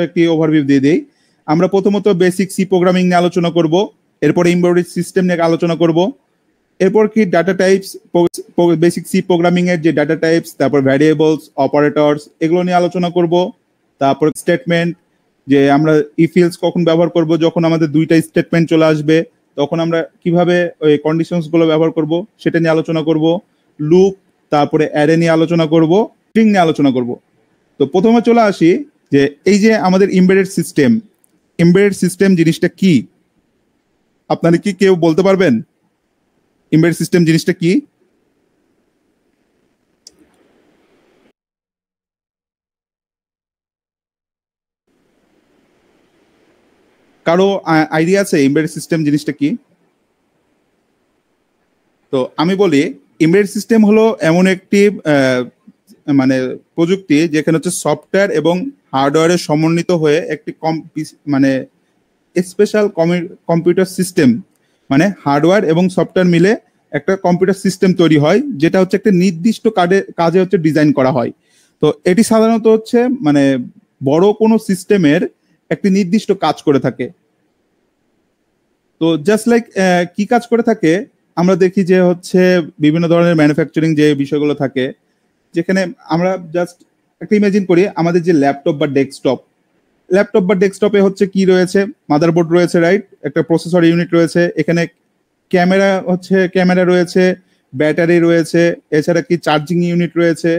একটি ওভারভিউ দিয়ে দেই। আমরা প্রথমত বেসিক সি প্রোগ্রামিং নিয়ে আলোচনা করব, এরপরে এমবেডেড সিস্টেম নিয়ে আলোচনা করব, এরপর কি data types, basic C programming এর যে ডাটা টাইপস, তারপর ভ্যারিয়েবলস, অপারেটরস, এগুলো নিয়ে আলোচনা করব। তারপর স্টেটমেন্ট, যে আমরা ইফ-এলস কখন ব্যবহার করব, যখন আমাদের দুইটা স্টেটমেন্ট চলে আসবে তখন আমরা কিভাবে ওই কন্ডিশনস গুলো ব্যবহার করব সেটা নিয়ে আলোচনা করব। লুপ, তারপরে অ্যারে নিয়ে আলোচনা করব, স্ট্রিং নিয়ে আলোচনা করব। তো প্রথমে চলে আসি যে এই যে আমাদের এমবেডেড সিস্টেম জিনিসটা কি? আপনারা কি কেউ বলতে পারবেন এমবেডেড সিস্টেম জিনিসটা কি? কারো আইডিয়া আছে এমবেডেড সিস্টেম জিনিসটা কি? তো আমি বলি, এমবেডেড সিস্টেম হলো এমন একটি মানে প্রযুক্তি যেখানে হচ্ছে সফটওয়্যার এবং হার্ডওয়্যারের সমন্বিত হয়ে একটি মানে স্পেশাল কম্পিউটার সিস্টেম, মানে হার্ডওয়্যার এবং সফটওয়্যার মিলে একটা কম্পিউটার সিস্টেম তৈরি হয়, যেটা হচ্ছে একটা নির্দিষ্ট কাজে হচ্ছে ডিজাইন করা হয়। তো এটি সাধারণত হচ্ছে মানে বড় কোনো সিস্টেমের একটি নির্দিষ্ট কাজ করে থাকে। তো জাস্ট লাইক কি কাজ করে থাকে, আমরা দেখি যে হচ্ছে বিভিন্ন ধরনের ম্যানুফ্যাকচারিং যে বিষয়গুলো থাকে, যেখানে আমরা জাস্ট একটা ইমাজিন করি আমাদের যে ল্যাপটপ বা ডেস্কটপে হচ্ছে কি রয়েছে, মাদারবোর্ড রয়েছে, রাইট, একটা প্রসেসর ইউনিট রয়েছে, এখানে ক্যামেরা রয়েছে, ব্যাটারি রয়েছে, এছাড়া কি চার্জিং ইউনিট রয়েছে,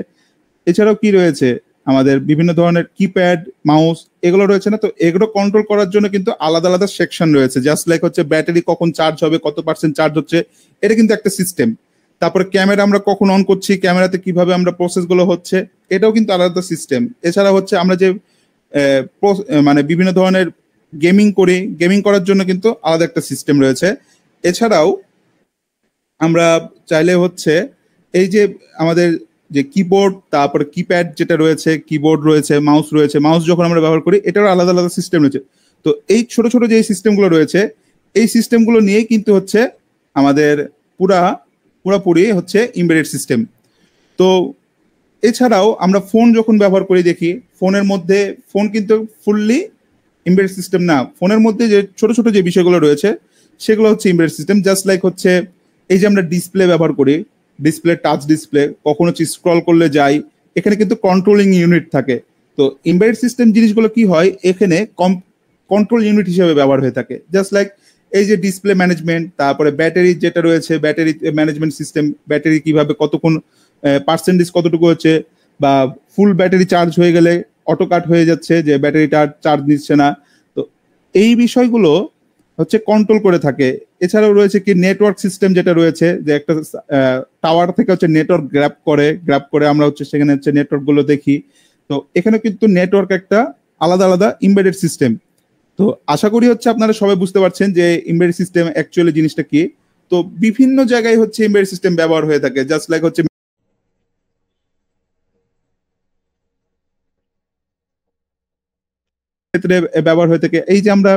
এছাড়াও কি রয়েছে আমাদের বিভিন্ন ধরনের কিপ্যাড, মাউস, এগুলো রয়েছে না? তো এগুলো কন্ট্রোল করার জন্য কিন্তু আলাদা আলাদা সেকশন রয়েছে, জাস্ট লাইক হচ্ছে ব্যাটারি কখন চার্জ হবে, কত পার্সেন্ট চার্জ হচ্ছে, এটা কিন্তু একটা সিস্টেম। তারপরে ক্যামেরা আমরা কখন অন করছি, ক্যামেরাতে কিভাবে আমরা প্রসেস গুলো হচ্ছে, এটাও কিন্তু আলাদা সিস্টেম। এছাড়া হচ্ছে আমরা যে মানে বিভিন্ন ধরনের গেমিং করার জন্য কিন্তু আলাদা একটা সিস্টেম রয়েছে। এছাড়াও আমরা চাইলে হচ্ছে এই যে আমাদের যে কিবোর্ড, তারপরে কিপ্যাড যেটা রয়েছে, কিবোর্ড রয়েছে, মাউস যখন আমরা ব্যবহার করি, এটারও আলাদা আলাদা সিস্টেম রয়েছে। তো এই ছোট ছোট যে সিস্টেমগুলো রয়েছে, এই সিস্টেমগুলো নিয়েই কিন্তু হচ্ছে আমাদের পুরাপুরি হচ্ছে এমবেডেড সিস্টেম। তো এছাড়াও আমরা ফোন যখন ব্যবহার করি, দেখি ফোন কিন্তু ফুললি এমবেডেড সিস্টেম না। ফোনের মধ্যে যে ছোট ছোট যে বিষয়গুলো রয়েছে সেগুলো হচ্ছে এমবেডেড সিস্টেম। জাস্ট লাইক হচ্ছে এই যে আমরা ডিসপ্লে ব্যবহার করি, টাচ ডিসপ্লে, কখনো হচ্ছে স্ক্রল করলে যাই, এখানে কিন্তু কন্ট্রোলিং ইউনিট থাকে। তো এমবেডেড সিস্টেম জিনিসগুলো কি হয়, এখানে কন্ট্রোল ইউনিট হিসেবে ব্যবহার হয়ে থাকে। জাস্ট লাইক এই যে ডিসপ্লে ম্যানেজমেন্ট, তারপরে ব্যাটারি যেটা রয়েছে, ব্যাটারি ম্যানেজমেন্ট সিস্টেম, ব্যাটারি কিভাবে কতক্ষণ পার্সেন্টেজ কতটুকু হচ্ছে, বা ফুল ব্যাটারি চার্জ হয়ে গেলে অটো কাট হয়ে যাচ্ছে, যে ব্যাটারিটা চার্জ নিচ্ছে না। তো এই বিষয়গুলো হচ্ছে কন্ট্রোল করে থাকে। এছাড়াও রয়েছে কি নেটওয়ার্ক সিস্টেম, যেটা রয়েছে যে একটা টাওয়ার থেকে হচ্ছে নেটওয়ার্ক গ্র্যাব করে আমরা হচ্ছে সেখানে হচ্ছে নেটওয়ার্ক গুলো দেখি। তো এখানে কিন্তু নেটওয়ার্ক একটা আলাদা আলাদা এমবেডেড সিস্টেম। তো আশা করি হচ্ছে আপনারা সবাই বুঝতে পারছেন যে এমবেডেড সিস্টেম অ্যাকচুয়ালি জিনিসটা কি। তো বিভিন্ন জায়গায় হচ্ছে এমবেডেড সিস্টেম ব্যবহার হয়ে থাকে, জাস্ট লাইক হচ্ছে ক্ষেত্রে ব্যবহার হয়ে থাকে। এই যে আমরা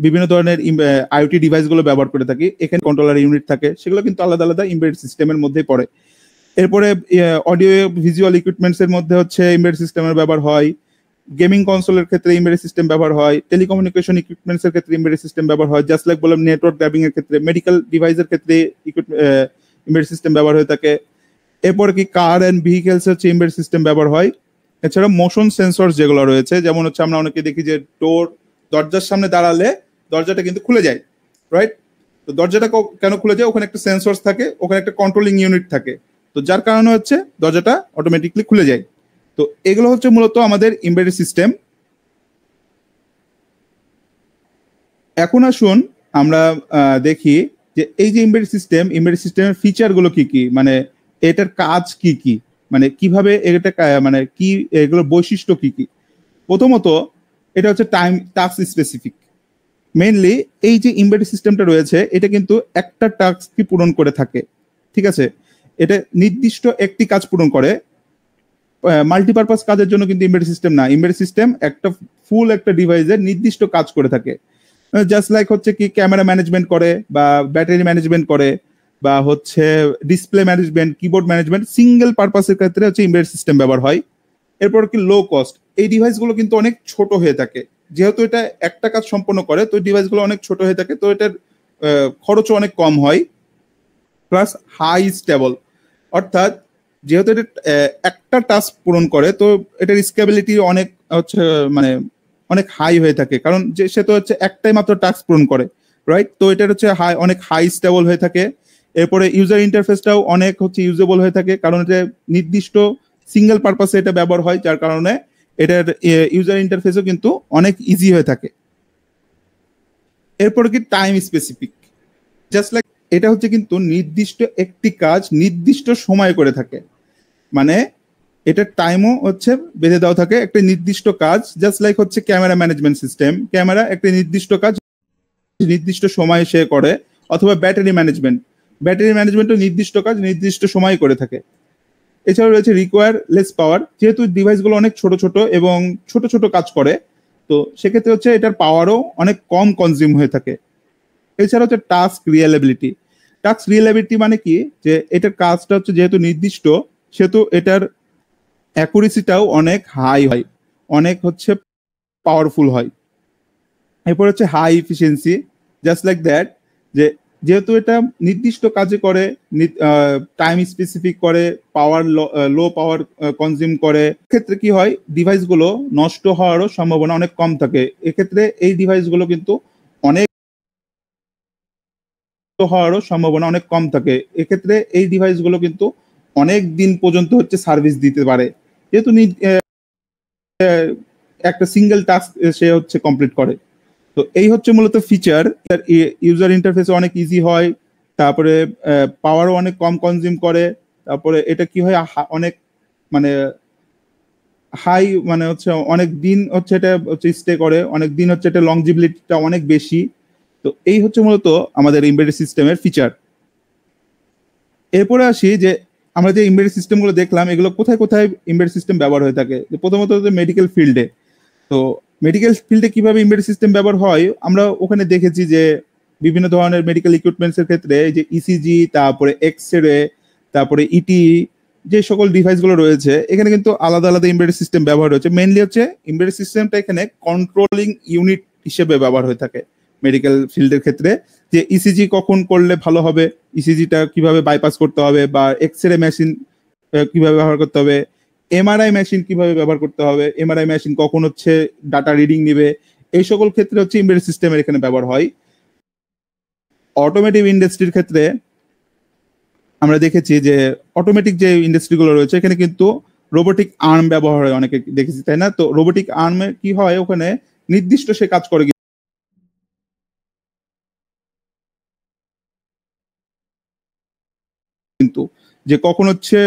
বিভিন্ন ধরনের আইওটি ডিভাইস গুলো ব্যবহার করে থাকি, এখানে কন্ট্রোলার ইউনিট থাকে, সেগুলো কিন্তু আলাদা আলাদা এমবেডেড সিস্টেমের মধ্যে পড়ে। এরপরে অডিও ভিজুয়াল ইকুইপমেন্টস এর মধ্যে হচ্ছে এমবেডেড সিস্টেমের ব্যবহার হয়, গেমিং কনসোলের ক্ষেত্রে এমবেডেড সিস্টেম ব্যবহার হয়, টেলিকমিউনিকেশন ইকুইপমেন্টস এর ক্ষেত্রে এমবেডেড সিস্টেম ব্যবহার হয়, জাস্ট লাইক বললাম নেটওয়ার্ক গ্র্যাবিং এর ক্ষেত্রে, মেডিকেল ডিভাইসের ক্ষেত্রে এমবেডেড সিস্টেম ব্যবহার হয়ে থাকে। এরপরে কি কার এন্ড ভেহিকেলস হচ্ছে এমবেডেড সিস্টেম ব্যবহার হয়। এছাড়া মোশন সেন্সর যেগুলো রয়েছে, যেমন হচ্ছে আমরা অনেকে দেখি যে দরজার সামনে দাঁড়ালে দরজাটা কিন্তু খুলে যায়, রাইট? তো দরজাটা কেন খুলে যায়? ওখানে একটা সেন্সর থাকে, ওখানে একটা কন্ট্রোলিং ইউনিট থাকে, তো যার কারণে হচ্ছে দরজাটা অটোমেটিকলি খুলে যায়। তো এগুলো হচ্ছে মূলত আমাদের এমবেডেড সিস্টেম। এখন আসুন আমরা দেখি যে এই যে এমবেডেড সিস্টেমের ফিচার গুলো কি কি, মানে এটার কাজ কি কি, মানে কিভাবে এটা মানে কি, এগুলোর বৈশিষ্ট্য কি কি। প্রথমত এটা হচ্ছে টাস্ক স্পেসিফিক। মেইনলি এই যে এমবেডেড সিস্টেমটা রয়েছে, এটা কিন্তু একটা টাস্ক পূরণ করে থাকে, ঠিক আছে? এটা নির্দিষ্ট একটি কাজ পূরণ করে, মাল্টিপারপাস কাজের জন্য কিন্তু এমবেডেড সিস্টেম না। এমবেডেড সিস্টেম একটা ডিভাইসের নির্দিষ্ট কাজ করে থাকে। জাস্ট লাইক হচ্ছে কি ক্যামেরা ম্যানেজমেন্ট করে, বা ব্যাটারি ম্যানেজমেন্ট করে, বা হচ্ছে display management, keyboard management, single পারপাসের ক্ষেত্রে হচ্ছে এমবেডেড সিস্টেম ব্যবহার হয়। এরপর কি লো কস্ট, এই ডিভাইসগুলো কিন্তু অনেক ছোট হয়ে থাকে, যেহেতু এটা একটা কাজ সম্পন্ন করে তো ডিভাইসগুলো অনেক ছোট হয়ে থাকে, তো এটার খরচও অনেক কম হয়। প্লাস হাই স্টেবল, অর্থাৎ যেহেতু এটা একটা টাস্ক পূরণ করে তো এটার স্কেবিলিটি অনেক হচ্ছে মানে অনেক হাই হয়ে থাকে, কারণ যে সে তো হচ্ছে একটাই মাত্র টাস্ক পূরণ করে, রাইট? তো এটার হচ্ছে অনেক হাই স্টেবল হয়ে থাকে। এরপরে ইউজার ইন্টারফেসটাও অনেক হচ্ছে ইউজেবল হয়ে থাকে, কারণ এটা নির্দিষ্ট সিঙ্গেল পারপাসে এটা ব্যবহার হয়, যার কারণে এটার ইউজার ইন্টারফেসও কিন্তু অনেক ইজি হয়ে থাকে। এরপরে কি টাইম স্পেসিফিক, জাস্ট লাইক এটা হচ্ছে কিন্তু নির্দিষ্ট একটি কাজ নির্দিষ্ট সময় করে থাকে, মানে এটার টাইমও হচ্ছে বেঁধে দেওয়া থাকে একটা নির্দিষ্ট কাজ, জাস্ট লাইক হচ্ছে ক্যামেরা ম্যানেজমেন্ট সিস্টেম, ক্যামেরা একটা নির্দিষ্ট কাজ নির্দিষ্ট সময় সে করে, অথবা ব্যাটারি ম্যানেজমেন্টও নির্দিষ্ট কাজ নির্দিষ্ট সময় করে থাকে। এছাড়াও রয়েছে রিকোয়ার লেস পাওয়ার, যেহেতু ডিভাইসগুলো অনেক ছোট ছোট এবং ছোট ছোট কাজ করে, তো সেক্ষেত্রে হচ্ছে এটার পাওয়ারও অনেক কম কনজিউম হয়ে থাকে। এছাড়া হচ্ছে টাস্ক রিয়েলাবিলিটি মানে কি, যে এটার কাজটা হচ্ছে যেহেতু নির্দিষ্ট, সেহেতু এটার অ্যাকুরেসিটাও অনেক হাই হয়, অনেক হচ্ছে পাওয়ারফুল হয়। এরপর হচ্ছে high efficiency, just like that, যে যেহেতু এটা নির্দিষ্ট কাজে করে, টাইম স্পেসিফিক করে, পাওয়ার লো পাওয়ার কনজিউম করে, ক্ষেত্রে কি হয় ডিভাইসগুলো নষ্ট হওয়ারও সম্ভাবনা অনেক কম থাকে। এক্ষেত্রে এই ডিভাইসগুলো কিন্তু অনেক এক্ষেত্রে এই ডিভাইসগুলো কিন্তু অনেক দিন পর্যন্ত হচ্ছে সার্ভিস দিতে পারে, যেহেতু একটা সিঙ্গেল টাস্ক সে হচ্ছে কমপ্লিট করে। তো এই হচ্ছে মূলত ফিচার, ইউজার ইন্টারফেস অনেক ইজি হয়, তারপরে পাওয়ারও অনেক কম কনজিউম করে, তারপরে এটা কি হয় অনেক মানে হাই মানে হচ্ছে অনেক দিন হচ্ছে এটা হচ্ছে স্টে করে, অনেক দিন হচ্ছে এটা লংজিবিলিটিটা অনেক বেশি। তো এই হচ্ছে মূলত আমাদের এমবেডেড সিস্টেমের ফিচার। এরপরে আসি যে আমরা যে এমবেডেড সিস্টেমগুলো দেখলাম এগুলো কোথায় কোথায় এমবেডেড সিস্টেম ব্যবহার হয়ে থাকে। প্রথমত হচ্ছে মেডিকেল ফিল্ডে। তো মেডিকেল ফিল্ডে কিভাবে এমবেডেড সিস্টেম ব্যবহার হয় আমরা ওখানে দেখেছি যে বিভিন্ন ধরনের মেডিকেল ইকুইপমেন্টস এর ক্ষেত্রে যে ইসিজি, তারপরে এক্স রে, তারপরে ইটি, যে সকল ডিভাইসগুলো রয়েছে এখানে কিন্তু আলাদা আলাদা এমবেডেড সিস্টেম ব্যবহার হচ্ছে। মেইনলি হচ্ছে এমবেডেড সিস্টেমটা এখানে কন্ট্রোলিং ইউনিট হিসেবে ব্যবহার হয়ে থাকে মেডিকেল ফিল্ডের ক্ষেত্রে, যে ইসিজি কখন করলে ভালো হবে, ইসিজিটা কিভাবে বাইপাস করতে হবে, বা এক্স রে মেশিন কিভাবে ব্যবহার করতে হবে, এমআরআই মেশিন কিভাবে ব্যবহার করতে হবে, এমআরআই মেশিন কখন হচ্ছে ডাটা রিডিং নিবে, এই সকল ক্ষেত্রে হচ্ছে এমবেডেড সিস্টেমের এখানে ব্যবহার হয়। অটোমেটিভ ইন্ডাস্ট্রির ক্ষেত্রে আমরা দেখেছি যে অটোমেটিক যে ইন্ডাস্ট্রিগুলো রয়েছে এখানে কিন্তু রোবোটিক আর্ম ব্যবহার হয় অনেকে দেখেছি, তাই না? তো রোবোটিক আর্মে কি হয়, ওখানে নির্দিষ্ট সে কাজ করে কিন্তু, যে কখন হচ্ছে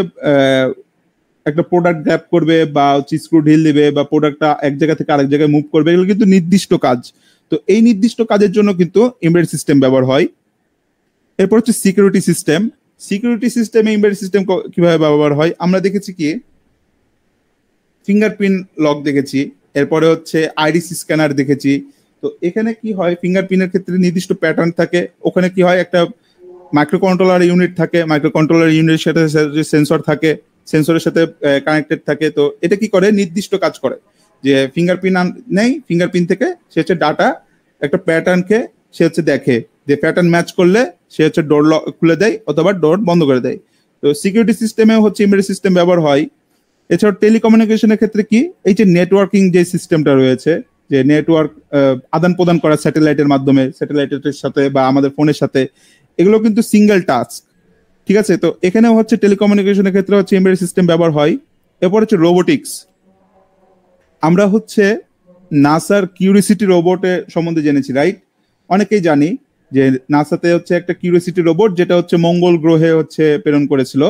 একটা প্রোডাক্ট গ্র্যাব করবে বা হচ্ছে স্ক্রু ঢিল দিবে বা প্রোডাক্টটা এক জায়গা থেকে আরেক জায়গায় মুভ করবে, এগুলো কিন্তু নির্দিষ্ট কাজ। তো এই নির্দিষ্ট কাজের জন্য কিন্তু এমবেডেড সিস্টেম ব্যবহার হয়। এরপর হচ্ছে সিকিউরিটি সিস্টেমে এমবেডেড সিস্টেম কিভাবে ব্যবহার হয় আমরা দেখেছি কি, ফিঙ্গারপ্রিন্ট লক দেখেছি, এরপরে হচ্ছে আইরিস স্ক্যানার দেখেছি। তো এখানে কি হয়, ফিঙ্গারপ্রিন্টের ক্ষেত্রে নির্দিষ্ট প্যাটার্ন থাকে, ওখানে কি হয় একটা মাইক্রো কন্ট্রোলার ইউনিট থাকে, মাইক্রো কন্ট্রোলার ইউনিটের সাথে সেন্সর থাকে, সেন্সরের সাথে কানেক্টেড থাকে। তো এটা কি করে নির্দিষ্ট কাজ করে, যে ফিঙ্গারপ্রিন্ট নেই, ফিঙ্গারপ্রিন্ট থেকে সে হচ্ছে ডাটা একটা প্যাটার্নকে সে হচ্ছে দেখে, যে প্যাটার্ন ম্যাচ করলে সে হচ্ছে ডোর খুলে দেয় অথবা ডোর বন্ধ করে দেয়। তো সিকিউরিটি সিস্টেমেও হচ্ছে এমবেডেড সিস্টেম ব্যবহার হয়। এছাড়াও টেলিকমিউনিকেশনের ক্ষেত্রে কি, এই যে নেটওয়ার্কিং যে সিস্টেমটা রয়েছে, যে নেটওয়ার্ক আদান প্রদান করা স্যাটেলাইটের মাধ্যমে, স্যাটেলাইটের সাথে বা আমাদের ফোনের সাথে, এগুলো কিন্তু সিঙ্গেল টাস্ক, ঠিক আছে? তো এখানেও হচ্ছে টেলিকমিউনিকেশনের ক্ষেত্রে হচ্ছে এমবেডেড সিস্টেম ব্যবহার হয়। এরপর হচ্ছে রোবোটিক্স। আমরা হচ্ছে নাসার কিউরিসিটি রোবটের সম্বন্ধে জেনেছি, রাইট? অনেকেই জানি যে নাসাতে হচ্ছে একটা কিউরিসিটি রোবট যেটা হচ্ছে মঙ্গল গ্রহে হচ্ছে প্রেরণ করেছিল।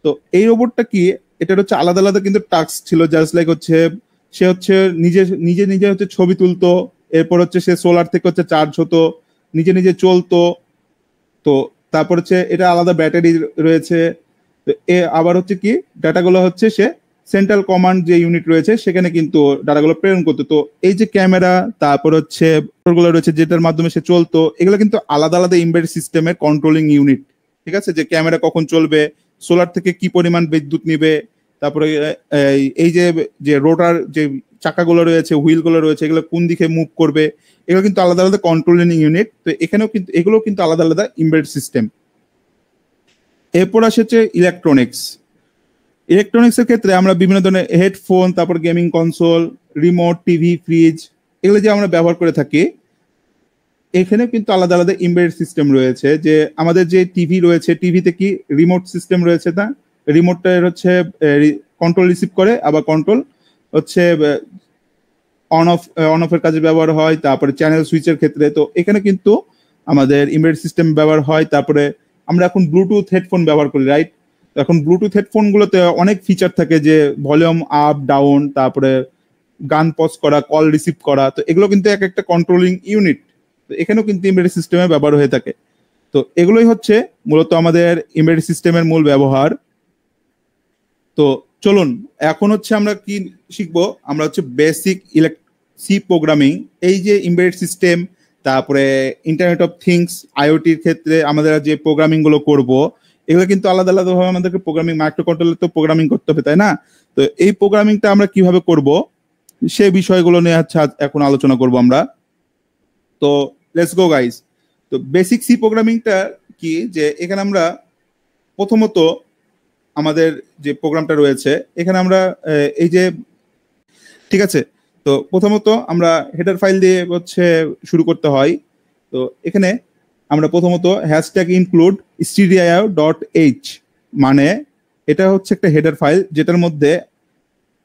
তো এই রোবটটা কি, এটার হচ্ছে আলাদা আলাদা কিন্তু টাস্ক ছিল, জাস্ট লাইক হচ্ছে সে হচ্ছে নিজে নিজে নিজে হচ্ছে ছবি তুলতো, এরপর হচ্ছে সে সোলার থেকে হচ্ছে চার্জ হতো, নিজে নিজে চলতো। তো তারপর হচ্ছে এটা আলাদা ব্যাটারি রয়েছে। তো আবার হচ্ছে কি ডাটাগুলো হচ্ছে সে সেন্ট্রাল কমান্ড যে ইউনিট রয়েছে সেখানে কিন্তু ডাটাগুলো প্রেরণ করতো। তো এই যে ক্যামেরা, তারপর হচ্ছে গুলো রয়েছে যেটার মাধ্যমে সে চলতো, এগুলো কিন্তু আলাদা আলাদা এমবেডেড সিস্টেমের কন্ট্রোলিং ইউনিট, ঠিক আছে? যে ক্যামেরা কখন চলবে, সোলার থেকে কি পরিমাণ বিদ্যুৎ নিবে, তারপরে এই যে যে রোটার যে চাকাগুলো রয়েছে, হুইলগুলো রয়েছে, এগুলো কোন দিকে মুভ করবে, এগুলো কিন্তু আলাদা আলাদা কন্ট্রোলিং ইউনিট। তো এখানেও কিন্তু এগুলো কিন্তু আলাদা আলাদা এমবেডেড সিস্টেম। এরপর আসছে ইলেকট্রনিক্স। ইলেকট্রনিক্সের ক্ষেত্রে আমরা বিভিন্ন ধরনের হেডফোন, তারপর gaming console, remote, TV, fridge, এগুলো যে আমরা ব্যবহার করে থাকি, এখানে কিন্তু আলাদা আলাদা এমবেডেড সিস্টেম রয়েছে। যে আমাদের যে টিভি রয়েছে, টিভিতে কি রিমোট সিস্টেম রয়েছে, না রিমোটটা হচ্ছে কন্ট্রোল রিসিভ করে, আবার কন্ট্রোল হচ্ছে অন অফের কাজে ব্যবহার হয়। তারপরে চ্যানেল সুইচের ক্ষেত্রে তো এখানে কিন্তু আমাদের এমবেডেড সিস্টেম ব্যবহার হয়। তারপরে আমরা এখন ব্লুটুথ হেডফোন ব্যবহার করি, রাইট? এখন ব্লুটুথ হেডফোনগুলোতে অনেক ফিচার থাকে, যে ভলিউম আপ ডাউন, তারপরে গান পজ করা, কল রিসিভ করা, তো এগুলো কিন্তু এক একটা কন্ট্রোলিং ইউনিট। তো এখানেও কিন্তু এমবেডেড সিস্টেমে ব্যবহার হয়ে থাকে। তো এগুলোই হচ্ছে মূলত আমাদের এমবেডেড সিস্টেমের মূল ব্যবহার। তো চলুন এখন হচ্ছে আমরা কি শিখবো, আমরা হচ্ছে বেসিক সি প্রোগ্রামিং। এই যে এমবেডেড সিস্টেম, তারপরে ইন্টারনেট অফ থিংস, আইওটির ক্ষেত্রে আমাদের যে প্রোগ্রামিং গুলো করব, এগুলো কিন্তু আলাদা আলাদা ভাবে আমাদেরকে প্রোগ্রামিং, মাইক্রো কন্ট্রোলার তো প্রোগ্রামিং করতে হবে, তাই না? তো এই প্রোগ্রামিংটা আমরা কিভাবে করব, সে বিষয়গুলো নিয়ে হচ্ছে এখন আলোচনা করব আমরা। তো লেটস গো গাইস। তো বেসিক সি প্রোগ্রামিংটা কি, যে এখানে আমরা প্রথমত আমাদের যে প্রোগ্রামটা রয়েছে, এখানে আমরা এই যে, ঠিক আছে, তো প্রথমত আমরা হেডার ফাইল দিয়ে হচ্ছে শুরু করতে হয়। তো এখানে আমরা প্রথমত হ্যাশট্যাগ ইনক্লুড stdio.h, মানে এটা হচ্ছে একটা হেডার ফাইল, যেটার মধ্যে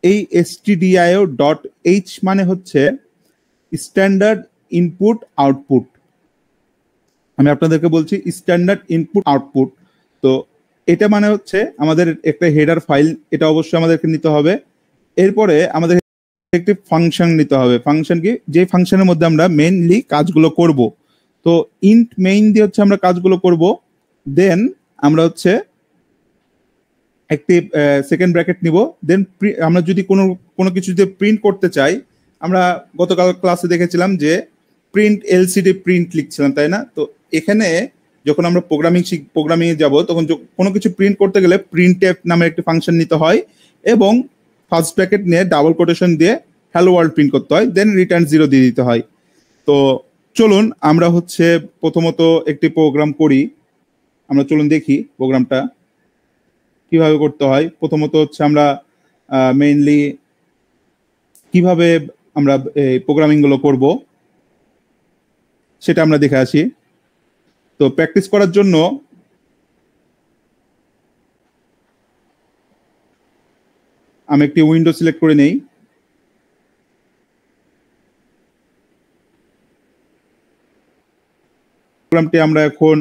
এই stdio.h মানে হচ্ছে স্ট্যান্ডার্ড ইনপুট আউটপুট। আমি আপনাদেরকে বলছি স্ট্যান্ডার্ড ইনপুট আউটপুট। তো এটা মানে হচ্ছে আমাদের একটা হেডার ফাইল, এটা অবশ্যই আমাদেরকে নিতে হবে। এরপরে আমাদের একটি ফাংশন নিতে হবে। ফাংশন কি, যে ফাংশনের মধ্যে আমরা মেইনলি কাজগুলো করব। তো ইন্ট মেইন দিয়ে হচ্ছে আমরা কাজগুলো করব। দেন আমরা হচ্ছে একটি সেকেন্ড ব্র্যাকেট নিব। দেন আমরা যদি কোনো কোনো কিছু যদি প্রিন্ট করতে চাই, আমরা গতকাল ক্লাসে দেখেছিলাম যে প্রিন্ট এলসিডি প্রিন্ট লিখছিলাম, তাই না? তো এখানে যখন আমরা প্রোগ্রামিং এ যাব, তখন কোনো কিছু প্রিন্ট করতে গেলে প্রিন্টএফ নামের একটি ফাংশন নিতে হয়, এবং ফার্স্ট ব্র্যাকেট নিয়ে ডাবল কোটেশন দিয়ে হ্যালো ওয়ার্ল্ড প্রিন্ট করতে হয়, দেন রিটার্ন 0 দিয়ে দিতে হয়। তো চলুন আমরা হচ্ছে প্রথমত একটি প্রোগ্রাম করি। আমরা চলুন দেখি প্রোগ্রামটা কিভাবে করতে হয়। প্রথমত হচ্ছে আমরা মেইনলি কিভাবে আমরা এই প্রোগ্রামিং গুলো করব সেটা আমরা দেখে আসি। তো প্র্যাকটিস করার জন্য আমি একটি উইন্ডো সিলেক্ট করে নেই। প্রোগ্রামটি আমরা এখন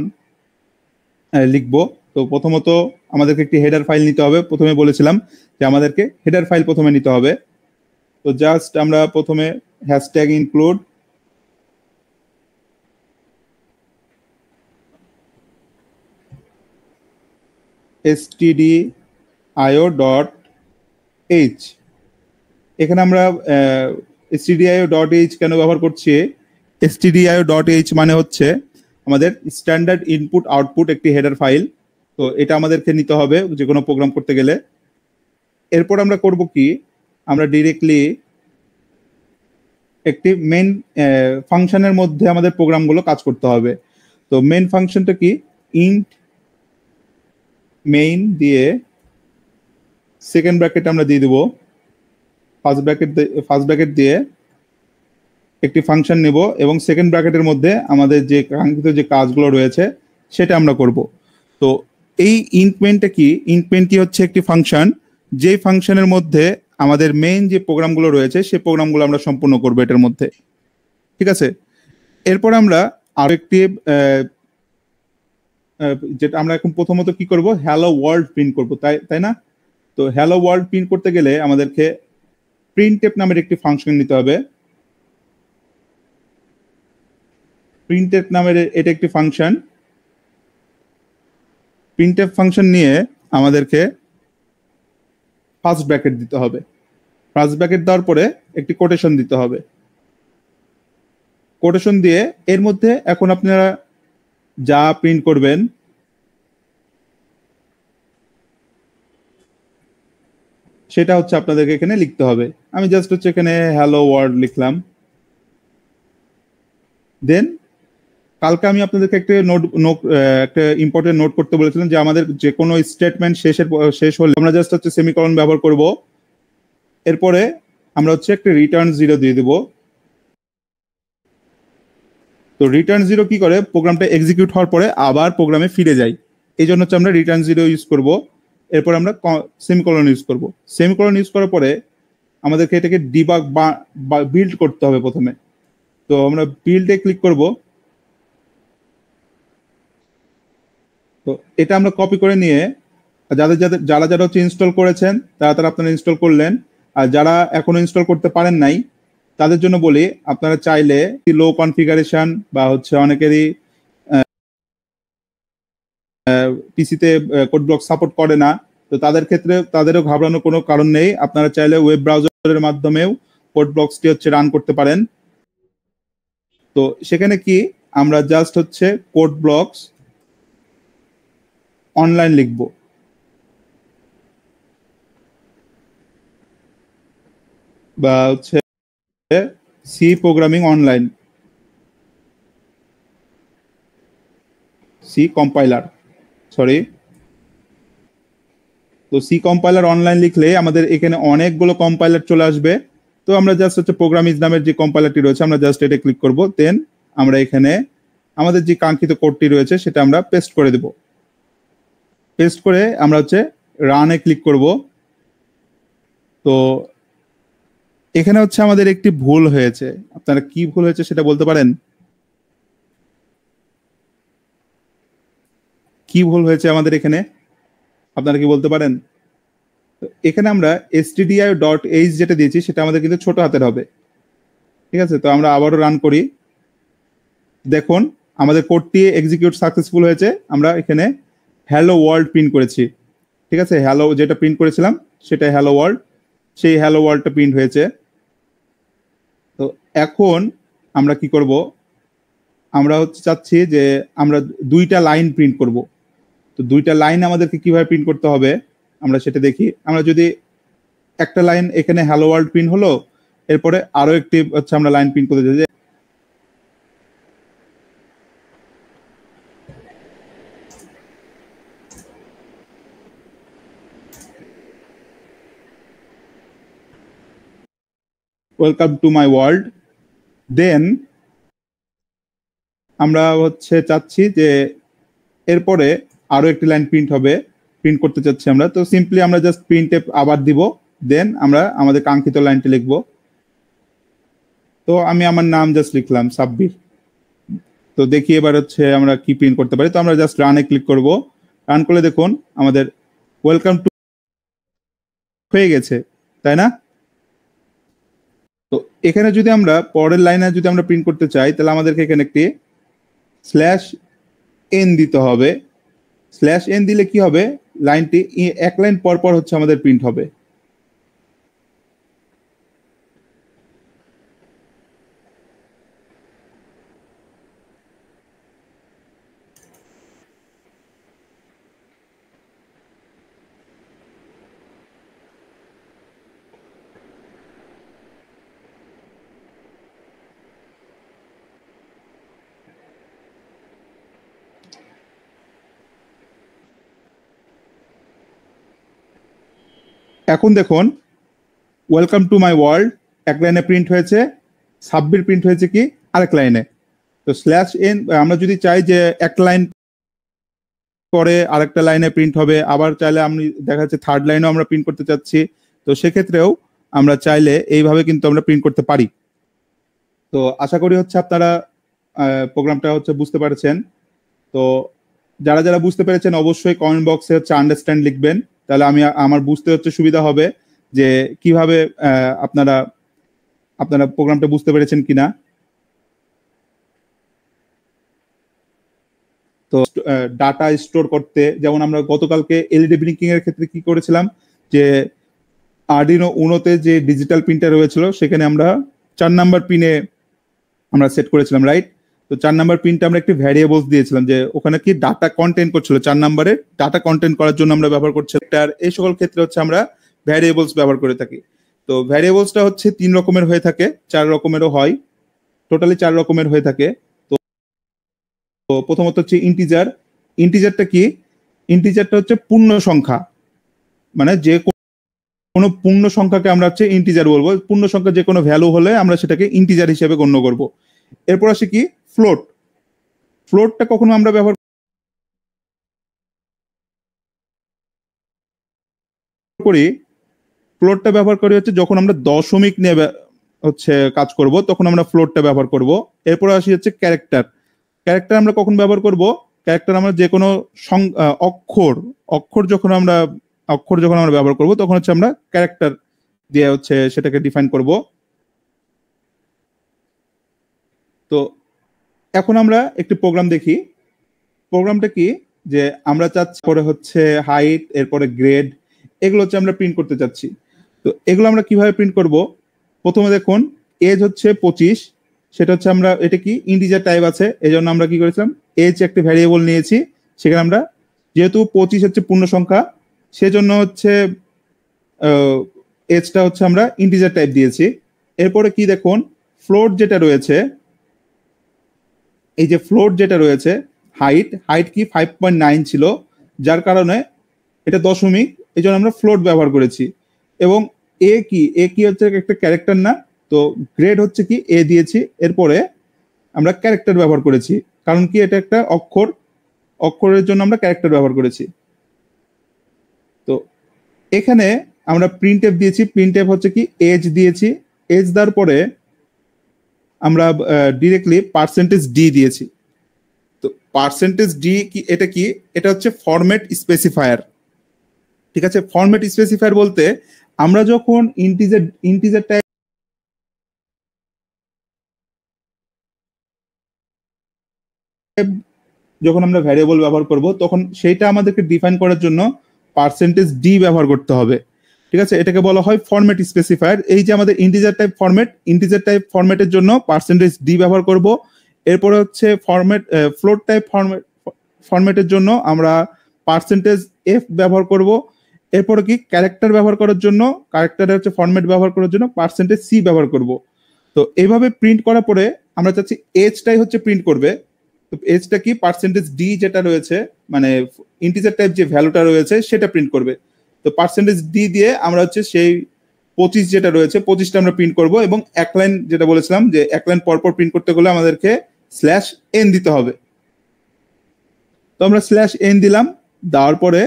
লিখব। তো প্রথমত আমাদেরকে একটি হেডার ফাইল নিতে হবে। প্রথমে বলেছিলাম যে আমাদেরকে হেডার ফাইল প্রথমে নিতে হবে। তো জাস্ট আমরা প্রথমে হ্যাশট্যাগ ইনক্লুড stdio.h, এখানে আমরা stdio.h কেন ব্যবহার করছি, stdio.h মানে হচ্ছে আমাদের স্ট্যান্ডার্ড ইনপুট আউটপুট একটি হেডার ফাইল। তো এটা আমাদেরকে নিতে হবে যে কোনো প্রোগ্রাম করতে গেলে। এরপর আমরা করব কি, আমরা ডিরেক্টলি একটি মেইন ফাংশনের মধ্যে আমাদের প্রোগ্রামগুলো কাজ করতে হবে। তো মেইন ফাংশনটা কি, ইন্ট মেইন দিয়ে সেকেন্ড ব্র্যাকেট আমরা দিয়ে দেবো, ফার্স্ট ব্র্যাকেট দিয়ে একটি ফাংশন নেব, এবং সেকেন্ড ব্র্যাকেটের মধ্যে আমাদের যে কাঙ্ক্ষিত যে কাজগুলো রয়েছে সেটা আমরা করব। তো এই ইন্টমেন্টটা কি, ইন্টমেন্টটি হচ্ছে একটি ফাংশন, যে ফাংশনের মধ্যে আমাদের মেইন যে প্রোগ্রামগুলো রয়েছে সেই প্রোগ্রামগুলো আমরা সম্পূর্ণ করবো এটার মধ্যে, ঠিক আছে? এরপর আমরা আরো একটি যেটা আমরা এখন প্রথমত কি করব, হ্যালো ওয়ার্ল্ড প্রিন্ট করব, তাই না? তো হ্যালো ওয়ার্ল্ড প্রিন্ট করতে গেলে আমাদেরকে প্রিন্টএফ নামের একটি ফাংশন নিতে হবে। প্রিন্টএফ নামের এটা একটি ফাংশন। প্রিন্টএফ ফাংশন নিয়ে আমাদেরকে ফার্স্ট ব্র্যাকেট দিতে হবে। ফার্স্ট ব্র্যাকেট দেওয়ার পরে একটি কোটেশন দিতে হবে। কোটেশন দিয়ে এর মধ্যে এখন আপনারা যা প্রিন্ট করবেন, সেটা হচ্ছে আপনাদেরকে এখানে লিখতে হবে। আমি জাস্ট হচ্ছে এখানে হ্যালো ওয়ার্ল্ড লিখলাম। দেন কালকে আমি আপনাদেরকে একটা ইম্পর্টেন্ট নোট করতে বলেছিলাম যে আমাদের যে কোনো স্টেটমেন্ট শেষ হলে আমরা জাস্ট হচ্ছে সেমিকলন ব্যবহার করব। এরপরে আমরা হচ্ছে একটা রিটার্ন 0 দিয়ে দেব। তো রিটার্ন 0 কি করে, প্রোগ্রামটা এক্সিকিউট হওয়ার পরে আবার প্রোগ্রামে ফিরে যায়, এই জন্য হচ্ছে আমরা রিটার্ন 0 ইউজ করব। এরপর আমরা সেমিকলন ইউজ করব। সেমিকলন ইউজ করার পরে আমাদেরকে এটাকে ডিবাগ বা বিল্ড করতে হবে প্রথমে। তো আমরা বিল্ডে ক্লিক করব। তো এটা আমরা কপি করে নিয়ে যারা যারা হচ্ছে ইনস্টল করেছেন তারা আপনারা ইনস্টল করলেন, আর যারা এখনো ইনস্টল করতে পারেন নাই তাদের জন্য বলি, আপনারা চাইলে লো কনফিগারেশন বা হচ্ছে অনেকেরই পিসিতে কোড ব্লক সাপোর্ট করে না, তো তাদের ক্ষেত্রে তাদেরও ঘাবড়ানোর কোনো কারণ নেই। আপনারা চাইলে ওয়েব ব্রাউজারের মাধ্যমেও কোড ব্লকসটি হচ্ছে রান করতে পারেন। তো সেখানে কি আমরা জাস্ট হচ্ছে কোড ব্লকস অনলাইন লিখব। বা হচ্ছে C programming online, C compiler, sorry. তো সি কম্পাইলার অনলাইন লিখলে আমাদের এখানে অনেকগুলো কম্পাইলার চলে আসবে। তো আমরা জাস্ট হচ্ছে প্রোগ্রামিজ নামের যে কম্পাইলারটি রয়েছে আমরা জাস্ট এটা ক্লিক করব। দেন আমরা এখানে আমাদের যে কাঙ্ক্ষিত কোডটি রয়েছে সেটা আমরা পেস্ট করে দেব। পেস্ট করে আমরা হচ্ছে রানে ক্লিক করব। তো এখানে হচ্ছে আমাদের একটি ভুল হয়েছে। আপনারা কি ভুল হয়েছে সেটা বলতে পারেন? কি ভুল হয়েছে আমাদের এখানে, আপনারা কি বলতে পারেন? এখানে আমরা stdio.h যেটা দিয়েছি সেটা আমাদের কিন্তু ছোট হাতের হবে, ঠিক আছে? তো আমরা আবারও রান করি। দেখুন আমাদের কোডটি এক্সিকিউট সাকসেসফুল হয়েছে। আমরা এখানে হ্যালো ওয়ার্ল্ড প্রিন্ট করেছি, ঠিক আছে? হ্যালো যেটা প্রিন্ট করেছিলাম সেটা হ্যালো ওয়ার্ল্ড, সেই হ্যালো ওয়ার্ল্ডটা প্রিন্ট হয়েছে। তো এখন আমরা কি করব, আমরা হচ্ছে চাচ্ছি যে আমরা 2টা লাইন প্রিন্ট করব। তো 2টা লাইন আমাদেরকে কিভাবে প্রিন্ট করতে হবে আমরা সেটা দেখি। আমরা যদি একটা লাইন এখানে হ্যালো ওয়ার্ল্ড প্রিন্ট হলো, এরপরে আরো একটি হচ্ছে আমরা লাইন প্রিন্ট করতে চাই, ওয়েলকাম টু মাই ওয়ার্ল্ড। দেন আমরা হচ্ছে চাচ্ছি যে এরপরে আরো একটি লাইন প্রিন্ট হবে, প্রিন্ট করতে চাচ্ছি আমরা। তো সিম্পলি আমরা জাস্ট প্রিন্টে আবার দিব। দেন আমরা আমাদের কাঙ্ক্ষিত লাইনটি লিখব। তো আমি আমার নাম জাস্ট লিখলাম সাব্বির। তো দেখি এবার হচ্ছে আমরা কি প্রিন্ট করতে পারি। তো আমরা জাস্ট রানে ক্লিক করব। রান করলে দেখুন আমাদের ওয়েলকাম টু হয়ে গেছে, তাই না? তো এখানে যদি আমরা পরের লাইনে যদি আমরা প্রিন্ট করতে চাই তাহলে আমাদেরকে এখানে একটি /n দিতে হবে। /n দিলে কি হবে, লাইনটি এক লাইন পর পর হচ্ছে আমাদের প্রিন্ট হবে। এখন দেখুন ওয়েলকাম টু মাই ওয়ার্ল্ড এক লাইনে প্রিন্ট হয়েছে, সাব্বির প্রিন্ট হয়েছে কি আরেক লাইনে। তো /n আমরা যদি চাই যে এক লাইন পরে আরেকটা লাইনে প্রিন্ট হবে, আবার চাইলে আমি দেখা যাচ্ছে থার্ড লাইনেও আমরা প্রিন্ট করতে চাচ্ছি, তো সেক্ষেত্রেও আমরা চাইলে এইভাবে কিন্তু আমরা প্রিন্ট করতে পারি। তো আশা করি হচ্ছে আপনারা প্রোগ্রামটা হচ্ছে বুঝতে পারছেন। তো যারা যারা বুঝতে পেরেছেন অবশ্যই কমেন্ট বক্সে হচ্ছে আন্ডারস্ট্যান্ড লিখবেন, তাহলে আমার বুঝতে হচ্ছে সুবিধা হবে যে কিভাবে আপনারা প্রোগ্রামটা বুঝতে পেরেছেন কিনা। তো ডাটা স্টোর করতে যেমন আমরা গতকালকে এলইডি ব্লিঙ্কিং এর ক্ষেত্রে কি করেছিলাম, যে আরডিনো উনোতে যে ডিজিটাল পিনটা রয়েছিল সেখানে আমরা 4 নাম্বার পিনে আমরা সেট করেছিলাম, রাইট? তো 4 নাম্বার পিনটা আমরা একটি ভ্যারিয়েবলস দিয়েছিলাম যে ওখানে কি ডাটা কন্টেন্ট করছিল, 4 নাম্বারের ডাটা কন্টেন্ট করার জন্য আমরা ব্যবহার করছি। আর এই সকল ক্ষেত্রে হচ্ছে আমরা ভ্যারিয়েবলস ব্যবহার করে থাকি। তো ভ্যারিয়েবলসটা হচ্ছে 3 রকমের হয়ে থাকে, 4 রকমেরও হয়, টোটালি 4 রকমের হয়ে থাকে। তো প্রথমত হচ্ছে ইন্টিজার। ইন্টিজারটা কি? ইন্টিজারটা হচ্ছে পূর্ণ সংখ্যা, মানে যে কোনো পূর্ণ সংখ্যাকে আমরা হচ্ছে ইন্টিজার বলবো। পূর্ণ সংখ্যা যে কোনো ভ্যালু হলে আমরা সেটাকে ইন্টিজার হিসেবে গণ্য করব। এরপর আসে কি ফ্লোট। ফ্লোটটা কখনো আমরা ব্যবহার করি, ফ্লোটটা ব্যবহার করি হচ্ছে যখন আমরা দশমিক নিয়ে হচ্ছে কাজ করব, তখন আমরা ফ্লোটটা ব্যবহার করব। এরপর আসি হচ্ছে ক্যারেক্টার। ক্যারেক্টার আমরা কখন ব্যবহার করব? ক্যারেক্টার আমরা যে কোনো অক্ষর অক্ষর যখন আমরা ব্যবহার করব, তখন হচ্ছে আমরা ক্যারেক্টার দিয়ে হচ্ছে সেটাকে ডিফাইন করব। তো এখন আমরা একটি প্রোগ্রাম দেখি। প্রোগ্রামটা কি, যে আমরা চাচ্ছি পরে হচ্ছে হাইট, এরপরে গ্রেড, এগুলো হচ্ছে আমরা প্রিন্ট করতে চাচ্ছি। তো এগুলো আমরা কিভাবে প্রিন্ট করব? প্রথমে দেখুন, এজ হচ্ছে 25, সেটা হচ্ছে আমরা, এটা কি ইন্টিজার টাইপ আছে, এই জন্য আমরা কি করেছিলাম, এজ একটা ভ্যারিয়েবল নিয়েছি। সেখানে আমরা যেহেতু 25 হচ্ছে পূর্ণ সংখ্যা, সেজন্য হচ্ছে এজটা হচ্ছে আমরা ইন্টিজার টাইপ দিয়েছি। এরপরে কি দেখুন, ফ্লোট যেটা রয়েছে, এই যে ফ্লোট যেটা রয়েছে, হাইট কি 5.9 ছিল, যার কারণে এটা দশমিক, এই জন্য আমরা ফ্লোট ব্যবহার করেছি। এবং এ কি হচ্ছে একটা ক্যারেক্টার না, তো গ্রেড হচ্ছে কি এ দিয়েছি, এরপরে আমরা ক্যারেক্টার ব্যবহার করেছি, কারণ কি এটা একটা অক্ষরের জন্য আমরা ক্যারেক্টার ব্যবহার করেছি। তো এখানে আমরা প্রিন্টএফ দিয়েছি, প্রিন্টএফ হচ্ছে কি এজ দিয়েছি, এজ দেওয়ার পরে আমরা ডিরেক্টলি পার্সেন্টেজ ডি দিয়েছি। তো পার্সেন্টেজ ডি কি, এটা কি, এটা হচ্ছে ফরম্যাট স্পেসিফায়ার। ঠিক আছে, ফরম্যাট স্পেসিফায়ার বলতে আমরা যখন ইন্টিজার টাইপ যখন আমরা ভ্যারিয়েবল ব্যবহার করব, তখন সেইটা আমাদেরকে ডিফাইন করার জন্য পার্সেন্টেজ ডি ব্যবহার করতে হবে। ঠিক আছে, এটাকে বলা হয় ফরম্যাট স্পেসিফায়ার। এই যে আমাদের ইন্টিজার টাইপ ফরম্যাটের জন্য পার্সেন্টেজ ডি ব্যবহার করব। এরপরে হচ্ছে ফ্লোট টাইপ ফরম্যাটের জন্য আমরা পার্সেন্টেজ এফ ব্যবহার করব। এরপরে কি ক্যারেক্টার ব্যবহার করার জন্য, ক্যারেক্টারের হচ্ছে ফরম্যাট ব্যবহার করার জন্য পার্সেন্টেজ সি ব্যবহার করব। তো এইভাবে প্রিন্ট করার পরে আমরা চাচ্ছি এজটাই হচ্ছে প্রিন্ট করবে। তো এজটা কি, পার্সেন্টেজ ডি যেটা রয়েছে, মানে ইন্টিজার টাইপ যে ভ্যালুটা রয়েছে সেটা প্রিন্ট করবে। তো পার্সেন্টেজ ডি দিয়ে আমরা হচ্ছে সেই 25 যেটা রয়েছে 25টা আমরা প্রিন্ট করব। এবং এক লাইন যেটা বলেছিলাম, যে এক লাইন পরপর প্রিন্ট করতে গেলে আমাদেরকে /n দিতে হবে। তো আমরা /n দিলাম, দেওয়ার পরে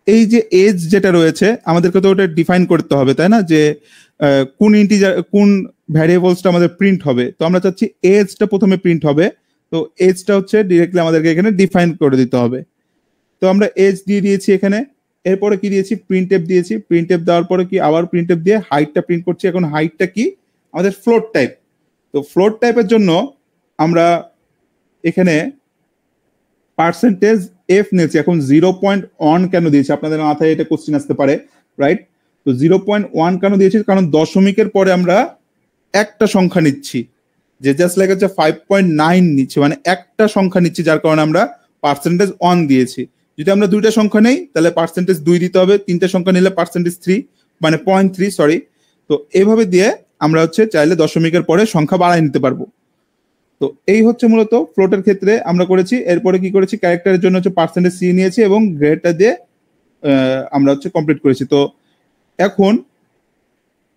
এই যে এজ যেটা রয়েছে আমাদেরকে তো ওটা ডিফাইন করতে হবে, তাই না, যে কোন ভ্যারিয়েবলসটা আমাদের প্রিন্ট হবে। তো আমরা চাচ্ছি এজটা প্রথমে প্রিন্ট হবে, তো এজটা হচ্ছে ডিরেক্টলি আমাদেরকে এখানে ডিফাইন করে দিতে হবে। তো আমরা এজ দিয়ে দিয়েছি এখানে। এরপরে কি দিয়েছি, প্রিন্টএফ দিয়েছি। প্রিন্টএফ দেওয়ার পরে কি আবার প্রিন্টএফ দিয়ে হাইটটা প্রিন্ট করছি। এখন হাইটটা কি, আমাদের ফ্লোট টাইপ। তো ফ্লোট টাইপের জন্য আমরা এখানে পার্সেন্টেজ এফ নিয়েছি। এখন 0.1 কেন দিয়েছি, আপনাদের মাথায় এটা কোশ্চেন আসতে পারে, রাইট? তো 0.1 কেন দিয়েছি, কারণ দশমিকের পরে আমরা একটা সংখ্যা নিচ্ছি, যে জাস্ট লাইক হচ্ছে 5.9 নিচ্ছি, মানে একটা সংখ্যা নিচ্ছি, যার কারণে আমরা পার্সেন্টেজ 1 দিয়েছি। যদি আমরা দুইটা সংখ্যা নেই তাহলে পার্সেন্টেজ 2 দিতে হবে, তিনটা সংখ্যা নিলে পার্সেন্টেজ 3, মানে 0.3, সরি। তো এইভাবে দিয়ে আমরা হচ্ছে চাইলে দশমিকের পরে সংখ্যা বাড়াই নিতে পারবো। তো এই হচ্ছে মূলত ফ্লোটের ক্ষেত্রে আমরা করেছি। এরপরে কি করেছি, ক্যারেক্টারের জন্য হচ্ছে পার্সেন্টেজ সি নিয়েছি এবং গ্রেডটা দিয়ে আমরা হচ্ছে কমপ্লিট করেছি। তো এখন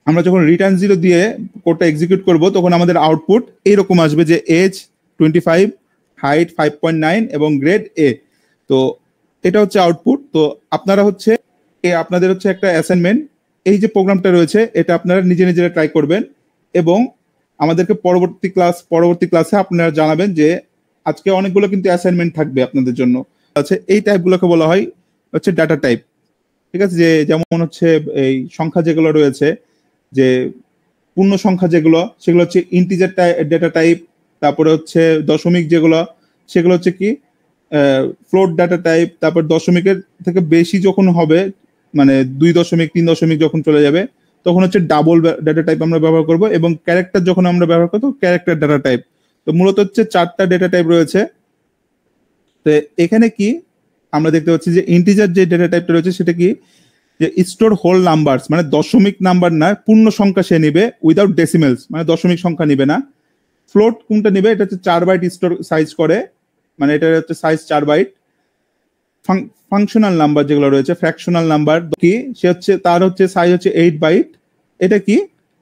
আমরা যখন রিটার্ন 0 দিয়ে কোডটা এক্সিকিউট করব, তখন আমাদের আউটপুট এইরকম আসবে, যে এজ 25, হাইট 5.9 এবং গ্রেড এ। তো এটা হচ্ছে আউটপুট। তো আপনারা হচ্ছে আপনাদের হচ্ছে একটা অ্যাসাইনমেন্ট, এই যে প্রোগ্রামটা রয়েছে এটা আপনারা নিজেরা ট্রাই করবেন এবং আমাদেরকে পরবর্তী ক্লাসে আপনারা জানাবেন যে আজকে অনেকগুলো কিন্তু অ্যাসাইনমেন্ট থাকবে আপনাদের জন্য। আছে এই টাইপগুলোকে বলা হয় হচ্ছে ডাটা টাইপ। ঠিক আছে, যে যেমন হচ্ছে এই সংখ্যা যেগুলো রয়েছে, যে পূর্ণ সংখ্যা যেগুলো, সেগুলো হচ্ছে ইন্টিজার ডেটা টাইপ। তারপরে হচ্ছে দশমিক যেগুলো, সেগুলো হচ্ছে কি ফ্লোট ডাটা টাইপ। তারপর দশমিকের থেকে বেশি যখন হবে, মানে 2 দশমিক 3 দশমিক যখন চলে যাবে, তখন হচ্ছে ডাবল ডাটা টাইপ আমরা ব্যবহার করব। এবং ক্যারেক্টার যখন আমরা ব্যবহার করবো, ক্যারেক্টার ডাটা টাইপ। তো মূলত হচ্ছে 4টা ডেটা টাইপ রয়েছে। তো এখানে কি আমরা দেখতে পাচ্ছি, যে ইন্টিজার যে ডেটা টাইপটা রয়েছে সেটা কি, যে স্টোর হোল নাম্বারস, মানে দশমিক নাম্বার না, পূর্ণ সংখ্যা সে নিবে উইদাউট ডেসিমেলস, মানে দশমিক সংখ্যা নিবে না। ফ্লোট কোনটা নিবে, এটা হচ্ছে 4 বাইট স্টোর সাইজ করে, মানে এটা হচ্ছে সাইজ 4 বাইট। ফাংশনাল নাম্বার যেগুলো রয়েছে, ফ্র্যাকশনাল নাম্বার কি, সে হচ্ছে তার হচ্ছে সাইজ হচ্ছে 8 বাইট। এটা কি,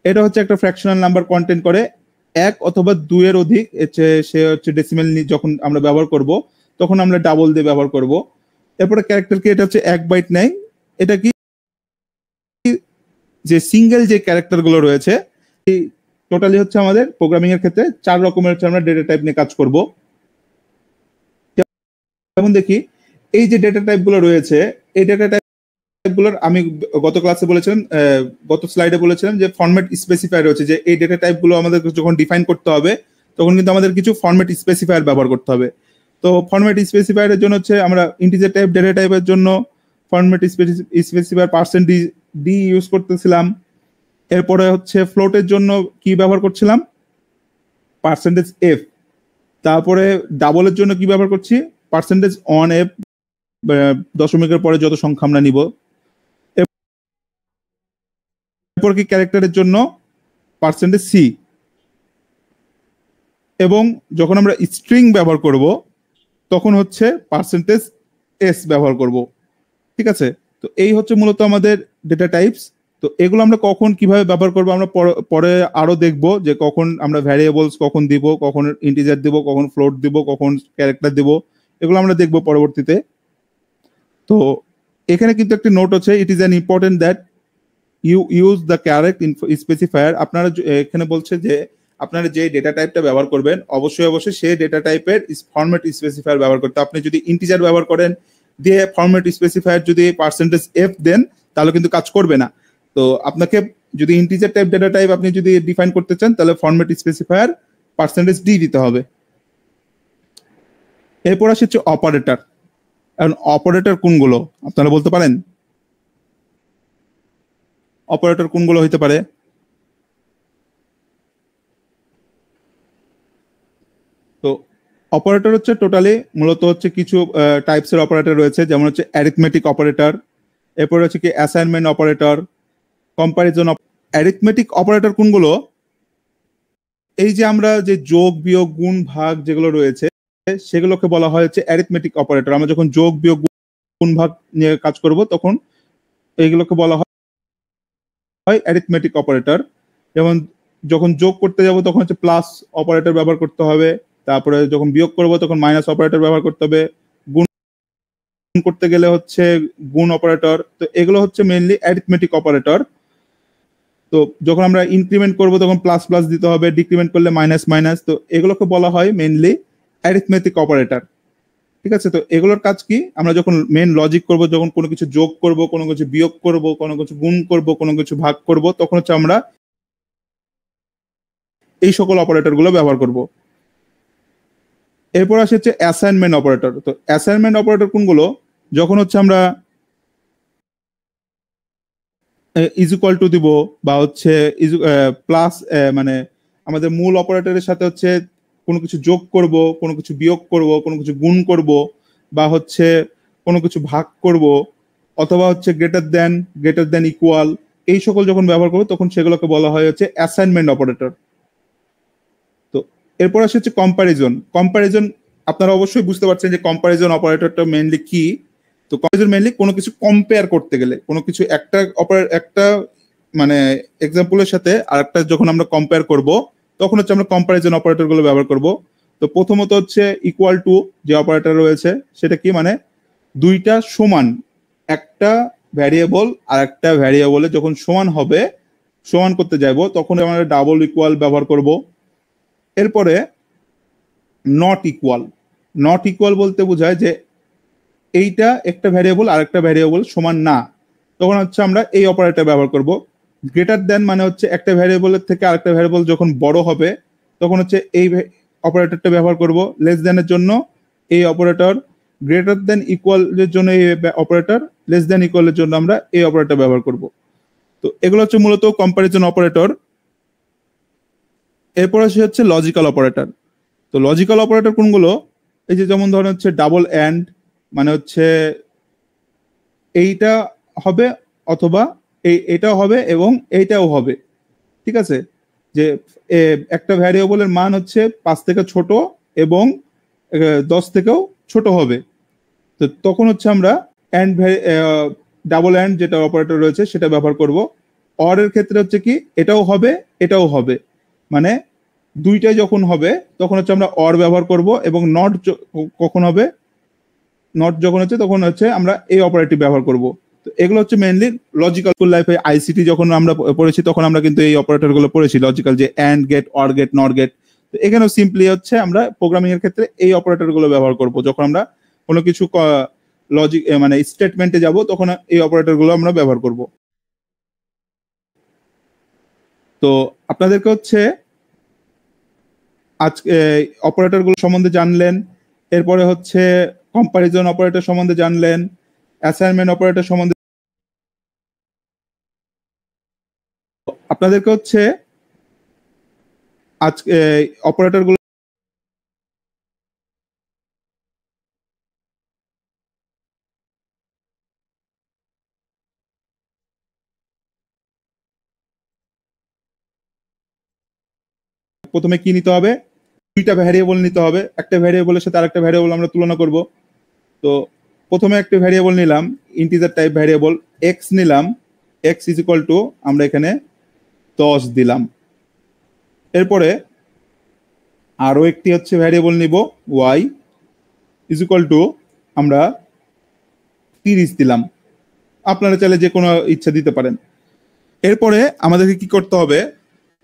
এটা হচ্ছে একটা ফ্র্যাকশনাল নাম্বার কন্টেন্ট করে 1 অথবা 2 এর অধিক, সে হচ্ছে ডেসিমেল যখন আমরা ব্যবহার করব তখন আমরা ডাবল দিয়ে ব্যবহার করব। এরপরে ক্যারেক্টার কি, এটা হচ্ছে 1 বাইট নেয়। এটা কি, যে সিঙ্গেল যে ক্যারেক্টার গুলো রয়েছে, টোটালি হচ্ছে আমাদের প্রোগ্রামিং এর ক্ষেত্রে 4 রকমের হচ্ছে আমরা ডেটা টাইপ নিয়ে কাজ করব। যেমন দেখি, এই যে ডেটা টাইপ গুলো রয়েছে, এই ডেটা টাইপ গুলোর আমি গত ক্লাসে বলেছিলাম, গত স্লাইডে বলেছিলাম যে ফরম্যাট স্পেসিফায়ার রয়েছে, যে এই ডেটা টাইপ গুলো আমাদের যখন ডিফাইন করতে হবে তখন কিন্তু আমাদের কিছু ফরম্যাট স্পেসিফায়ার ব্যবহার করতে হবে। তো ফরম্যাট স্পেসিফায়ারের জন্য হচ্ছে আমরা ইন্টিজার টাইপ ডেটা টাইপের জন্য ফরম্যাট স্পেসিফায়ার %d ইউজ করতেছিলাম। এরপরে হচ্ছে ফ্লোটের জন্য কি ব্যবহার করছিলাম, %f। তারপরে ডাবলের জন্য কি ব্যবহার করছি, %1f, দশমিকের পরে যত সংখ্যা আমরা নিব। এরপর কি ক্যারেক্টারের জন্য %c, এবং যখন আমরা স্ট্রিং ব্যবহার করব তখন হচ্ছে %s ব্যবহার করব। ঠিক আছে, তো এই হচ্ছে মূলত আমাদের ডেটা টাইপস। তো এগুলো আমরা কখন কিভাবে ব্যবহার করবো আমরা পরে আরো দেখবো, যে কখন আমরা ভ্যারিয়েবলস কখন দিব, কখন ইন্টিজার দিব, কখন ফ্লোট দিব, কখন ক্যারেক্টার দিব, এগুলো আমরা দেখবো পরবর্তীতে। তো এখানে কিন্তু একটা নোট আছে, it is an important that you use the character specifier. আপনারা এখানে বলছে যে আপনারা যে ডেটা টাইপটা ব্যবহার করবেন অবশ্যই সেই ডেটা টাইপের ফরম্যাট স্পেসিফায়ার ব্যবহার করতে। আপনি যদি ইন্টিজার ব্যবহার করেন দিয়ে ফরম্যাট স্পেসিফায়ার যদি %f দেন তাহলে কিন্তু কাজ করবে না। তো আপনাকে যদি ইন্টিজার টাইপ ডেটা টাইপ আপনি যদি ডিফাইন করতে চান তাহলে ফরম্যাট স্পেসিফায়ার %d দিতে হবে। এরপর আসছে অপারেটর। এখন অপারেটর কোনগুলো আপনারা বলতে পারেন, অপারেটর কোনগুলো হইতে পারে? তো অপারেটর হচ্ছে টোটালি মূলত হচ্ছে কিছু টাইপসের অপারেটর রয়েছে, যেমন হচ্ছে অ্যারিথমেটিক অপারেটর, এরপর হচ্ছে কি assignment operator, comparison. Arithmetic operator কোনগুলো, এই যে আমরা যে যোগ বিয়োগ গুণ ভাগ যেগুলো রয়েছে সেগুলোকে বলা হয় হচ্ছে অ্যারিথমেটিক অপারেটর। আমরা যখন যোগ বিয়োগ গুণ ভাগ নিয়ে কাজ করব তখন এইগুলোকে বলা হয় অ্যারিথমেটিক অপারেটর। যেমন যখন যোগ করতে যাব তখন হচ্ছে প্লাস অপারেটর ব্যবহার করতে হবে, তারপরে যখন বিয়োগ করব তখন মাইনাস অপারেটর ব্যবহার করতে হবে, গুণ করতে গেলে হচ্ছে গুণ অপারেটর। তো এগুলো হচ্ছে মেইনলি অ্যারিথমেটিক অপারেটর। তো যখন আমরা ইনক্রিমেন্ট করব তখন প্লাস প্লাস দিতে হবে, ডিক্রিমেন্ট করলে মাইনাস মাইনাস। তো এগুলোকে বলা হয় মেইনলি অ্যারিথমেটিক অপারেটর। ঠিক আছে, তো এগুলোর কাজ কি, আমরা যখন মেইন লজিক করব, যখন কোনো কিছু যোগ করব, কোনো কিছু বিয়োগ করব, কোনো কিছু গুণ করব, কোনো কিছু ভাগ করব, তখন হচ্ছে আমরা এই সকল অপারেটর গুলো ব্যবহার করব। এরপর আসে হচ্ছে অ্যাসাইনমেন্ট অপারেটর। তো অ্যাসাইনমেন্ট অপারেটর কোনগুলো, যখন হচ্ছে আমরা ইজ ইকুয়াল টু দিব, বা হচ্ছে প্লাস, মানে আমাদের মূল অপারেটরের সাথে হচ্ছে কোনো কিছু যোগ করব, কোনো কিছু বিয়োগ করব, কোনো কিছু গুণ করব, বা হচ্ছে কোনো কিছু ভাগ করব, অথবা হচ্ছে গ্রেটার দেন ইকুয়াল, এই সকল যখন ব্যবহার করবো তখন সেগুলোকে বলা হয় হচ্ছে অ্যাসাইনমেন্ট অপারেটর। তো এরপর আসে হচ্ছে কম্প্যারিজন। কম্প্যারিজন আপনারা অবশ্যই বুঝতে পারছেন যে কম্প্যারিজন অপারেটরটা মেইনলি কি। তো কম্প্যারিজন মেইনলি কোনো কিছু কম্পেয়ার করতে গেলে, কোনো কিছু একটা মানে এক্সাম্পলের সাথে আরেকটা যখন আমরা কম্পেয়ার করব তখন হচ্ছে আমরা কম্প্যারিজন অপারেটর গুলো ব্যবহার করব। তো প্রথমত হচ্ছে ইকুয়াল টু যে অপারেটর রয়েছে সেটা কি, মানে দুইটা সমান, একটা ভ্যারিয়েবল আর একটা ভ্যারিয়েবলে যখন সমান হবে, সমান করতে যাইবো তখন আমরা ডাবল ইকুয়াল ব্যবহার করব। এরপরে নট ইকুয়াল। নট ইকুয়াল বলতে বোঝায় যে এইটা একটা ভ্যারিয়েবল আর একটা ভ্যারিয়েবল সমান না, তখন হচ্ছে আমরা এই অপারেটর ব্যবহার করব। গ্রেটার দেন মানে হচ্ছে একটা ভ্যারিয়েবলের থেকে আরেকটা ভ্যারিয়েবল যখন বড় হবে তখন হচ্ছে এই অপারেটরটা ব্যবহার করব। লেস দেনের জন্য এই অপারেটর, গ্রেটার দেন ইকুয়ালের জন্য এই অপারেটর, লেস দেন ইকুয়ালের জন্য আমরা এই অপারেটর ব্যবহার করব। তো এগুলো হচ্ছে মূলত কম্প্যারিজন অপারেটর। এরপর আসে হচ্ছে লজিক্যাল অপারেটর। তো লজিক্যাল অপারেটর কোনগুলো, এই যে যেমন ধরেন হচ্ছে ডাবল অ্যান্ড, মানে হচ্ছে এইটা হবে অথবা এটাও হবে এবং এইটাও হবে। ঠিক আছে, যে একটা ভ্যারিয়েবলের মান হচ্ছে 5 থেকে ছোট এবং 10 থেকেও ছোট হবে। তো তখন হচ্ছে আমরা অ্যান্ড ডাবল অ্যান্ড যেটা অপারেটর রয়েছে সেটা ব্যবহার করব। অর এর ক্ষেত্রে হচ্ছে কি এটাও হবে এটাও হবে, মানে দুইটাই যখন হবে তখন হচ্ছে আমরা অর ব্যবহার করব, এবং নট কখন হবে, নট যখন হচ্ছে তখন হচ্ছে আমরা এই অপারেটর ব্যবহার করব। তো এগুলো হচ্ছে মেইনলি লজিক্যাল লাইফে আইসিটি যখন আমরা পড়েছি তখন আমরা কিন্তু এই অপারেটর গুলো পড়েছি, লজিক্যাল যে and gate, or gate, not gate. তো এখানেও সিম্পলি হচ্ছে আমরা প্রোগ্রামিং এর ক্ষেত্রে এই অপারেটর গুলো ব্যবহার করব। যখন আমরা কোনো কিছু লজিক মানে স্টেটমেন্টে যাব তখন এই অপারেটর গুলো আমরা ব্যবহার করব। তো আপনাদেরকে হচ্ছে আজকে অপারেটর গুলো সম্বন্ধে জানলেন, এরপরে হচ্ছে কম্পারিজন অপারেটর সম্বন্ধে জানলেন, অ্যাসাইনমেন্ট অপারেটর সম্বন্ধে আপনাদেরকে হচ্ছে আজকে অপারেটর গুলো প্রথমে কি নিতে হবে, দুইটা ভ্যারিয়েবল নিতে হবে, একটা ভ্যারিয়েবলের সাথে আরেকটা ভ্যারিয়েবল আমরা তুলনা করব। তো প্রথমে একটা ভ্যারিয়েবল নিলাম, ইন্টিজার টাইপ ভ্যারিয়েবল এক্স নিলাম, এক্স ইজ ইকুয়াল টু আমরা এখানে 10 দিলাম। এরপরে আরো একটি হচ্ছে ভ্যারিয়েবল নিব ওয়াই ইজ ইকুয়াল টু আমরা 30 দিলাম। আপনারা চাইলে যে কোনো ইচ্ছা দিতে পারেন। এরপরে আমাদেরকে কি করতে হবে,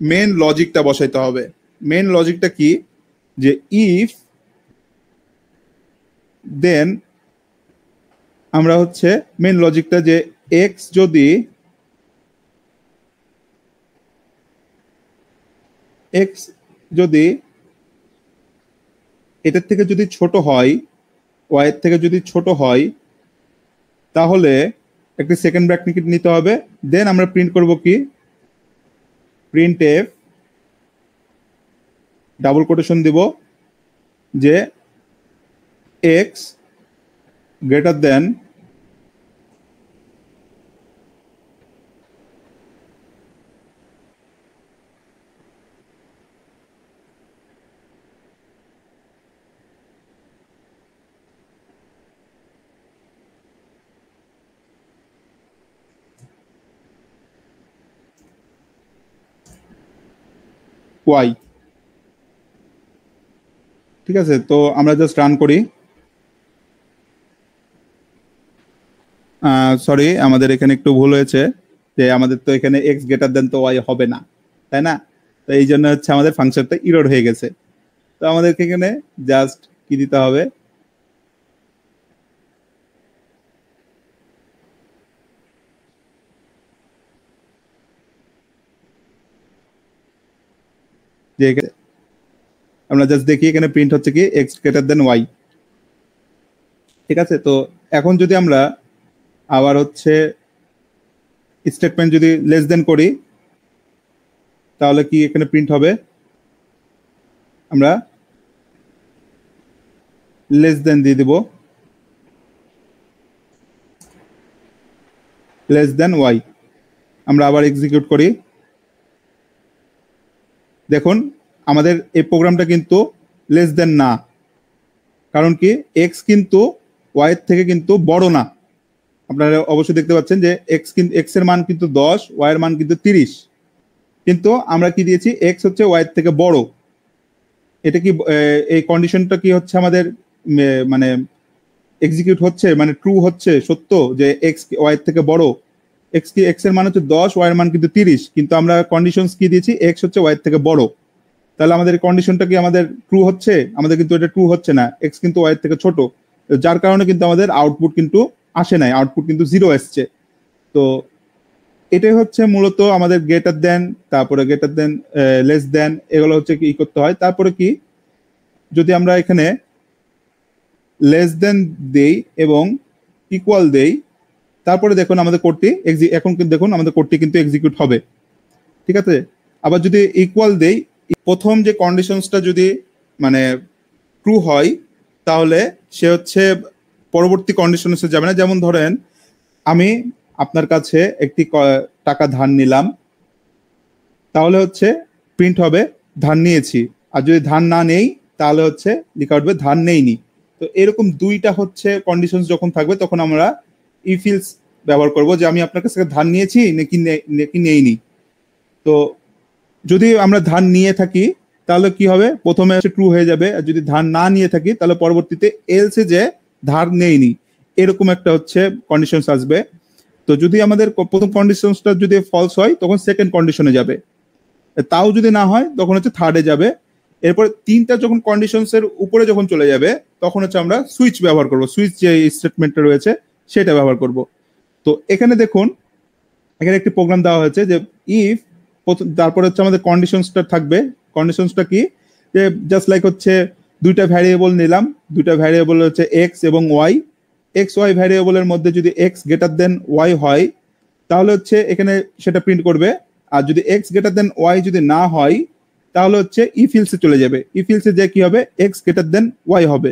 মেন লজিকটা বসাইতে হবে। মেন লজিকটা কি, যে ইফ দেন আমরা হচ্ছে মেন লজিকটা যে এক্স যদি এক্স যদি এটার থেকে যদি ছোট হয়, ওয়াই এর থেকে যদি ছোট হয়, তাহলে একটি সেকেন্ড ব্র্যাকেট নিতে হবে। দেন আমরা প্রিন্ট করব কি, প্রিন্ট এফ ডাবল কোটেশন দিব যে এক্স গ্রেটার দেন ওয়াই। ঠিক আছে, তো আমরা জাস্ট রান করি। সরি, আমাদের এখানে একটু ভুল হয়েছে, যে আমাদের তো এখানে এক্স গ্রেটার দেন তো ওয়াই হবে না, তাই না? তো এই জন্য হচ্ছে আমাদের ফাংশনটা ইরর হয়ে গেছে। তো আমাদেরকে এখানে জাস্ট কি দিতে হবে, যে আমরা জাস্ট দেখি এখানে প্রিন্ট হচ্ছে কি এক্স গ্রেটার দেন ওয়াই। ঠিক আছে, তো এখন যদি আমরা আবার হচ্ছে স্টেটমেন্ট যদি লেস দেন করি, তাহলে কি এখানে প্রিন্ট হবে, আমরা লেস দেন দিয়ে দিব, লেস দেন ওয়াই। আমরা আবার এক্সিকিউট করি, দেখুন আমাদের এই প্রোগ্রামটা কিন্তু লেস দেন না, কারণ কি এক্স কিন্তু ওয়াই এর থেকে কিন্তু বড় না। আপনারা অবশ্যই দেখতে পাচ্ছেন যে এক্স এর মান কিন্তু 10, ওয়াই এর মান কিন্তু 30, কিন্তু আমরা কি দিয়েছি, এক্স হচ্ছে ওয়াই এর থেকে বড়। এটা কি এই কন্ডিশনটা কি হচ্ছে আমাদের মানে এক্সিকিউট হচ্ছে, মানে ট্রু হচ্ছে, সত্য যে এক্স ওয়াই এর থেকে বড়। এক্স এর মান হচ্ছে 10, ওয়াই এর মান কিন্তু 30, কিন্তু আমরা কন্ডিশনস কি দিয়েছি, এক্স হচ্ছে ওয়াই এর থেকে বড়। তাহলে আমাদের কন্ডিশনটা কি আমাদের ট্রু হচ্ছে? আমাদের কিন্তু এটা ট্রু হচ্ছে না, এক্স কিন্তু ওয়াই এর থেকে ছোট, যার কারণে কিন্তু আমাদের আউটপুট কিন্তু আসে নাই, আউটপুট কিন্তু 0 এসছে। তো এটাই হচ্ছে মূলত আমাদের গ্রেটার দেন, তারপরে গ্রেটার দেন, লেস দেন, এগুলো হচ্ছে কি করতে হয়। তারপরে কি, যদি আমরা এখানে লেস দেন দেই এবং ইকুয়াল দেই, তারপরে দেখুন আমাদের কোডটি এখন কিন্তু দেখুন আমাদের কোডটি কিন্তু এক্সিকিউট হবে। ঠিক আছে, আবার যদি ইকুয়াল দেই, প্রথম যে কন্ডিশনসটা যদি মানে ট্রু হয়, তাহলে সে হচ্ছে পরবর্তী কন্ডিশনসে যাবে না। যেমন ধরেন আমি আপনার কাছে একটি টাকা ধার নিলাম, তাহলে হচ্ছে প্রিন্ট হবে ধার নিয়েছি। আর যদি ধার না নেই তাহলে হচ্ছে লেখা উঠবে ধার নেইনি। তো এরকম দুইটা হচ্ছে কন্ডিশন যখন থাকবে তখন আমরা ইফ ইলস ব্যবহার করব, যে আমি আপনার কাছ থেকে ধার নিয়েছি নাকি নেইনি। তো যদি আমরা ধার নিয়ে থাকি তাহলে কি হবে, প্রথমে হচ্ছে ট্রু হয়ে যাবে, আর যদি ধার না নিয়ে থাকি তাহলে পরবর্তীতে এলসে যে ধার নেইনি এরকম একটা হচ্ছে কন্ডিশন আসবে। তো যদি আমাদের প্রথম কন্ডিশনটা যদি ফলস হয় তখন সেকেন্ড কন্ডিশনে যাবে, তাও যদি না হয় তখন হচ্ছে থার্ডে যাবে। এরপর তিনটা যখন কন্ডিশনস এর উপরে যখন চলে যাবে তখন হচ্ছে আমরা সুইচ ব্যবহার করব, সুইচ যে স্টেটমেন্টটা রয়েছে সেটা ব্যবহার করব। তো এখানে দেখুন, এখানে একটি প্রোগ্রাম দেওয়া হয়েছে যে ইফ, তারপরে হচ্ছে আমাদের কন্ডিশনসটা থাকবে। কন্ডিশনসটা কি, যে জাস্ট লাইক হচ্ছে দুইটা ভ্যারিয়েবল নিলাম, দুইটা ভ্যারিয়েবল হচ্ছে এক্স এবং ওয়াই। এক্স ওয়াই ভ্যারিয়েবলের মধ্যে যদি এক্স গ্রেটার দেন ওয়াই হয় তাহলে হচ্ছে এখানে সেটা প্রিন্ট করবে। আর যদি এক্স গ্রেটার দেন ওয়াই যদি না হয় তাহলে হচ্ছে ইফ ইলসে চলে যাবে। ইফ ইলসে যে কি হবে, এক্স গ্রেটার দেন ওয়াই হবে।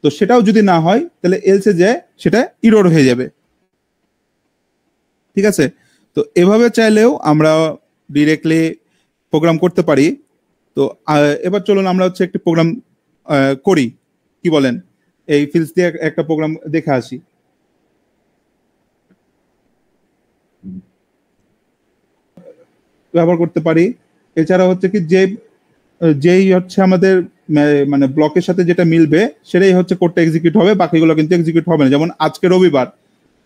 তো সেটাও যদি না হয় তাহলে এলসে যে সেটা ইরর হয়ে যাবে। ঠিক আছে, তো এভাবে চাইলেও আমরা ডিরেক্টলি প্রোগ্রাম করতে পারি। তো এবার চলুন আমরা হচ্ছে একটি প্রোগ্রাম করি, কি বলেন, এই ফিল্ডস দিয়ে একটা প্রোগ্রাম দেখে আসি। ব্যবহার করতে পারি। এছাড়া হচ্ছে কি, যেই হচ্ছে আমাদের মানে ব্লকের সাথে যেটা মিলবে সেটাই হচ্ছে কোডটা এক্সিকিউট হবে, বাকিগুলো কিন্তু এক্সিকিউট হবে না। যেমন আজকে রবিবার,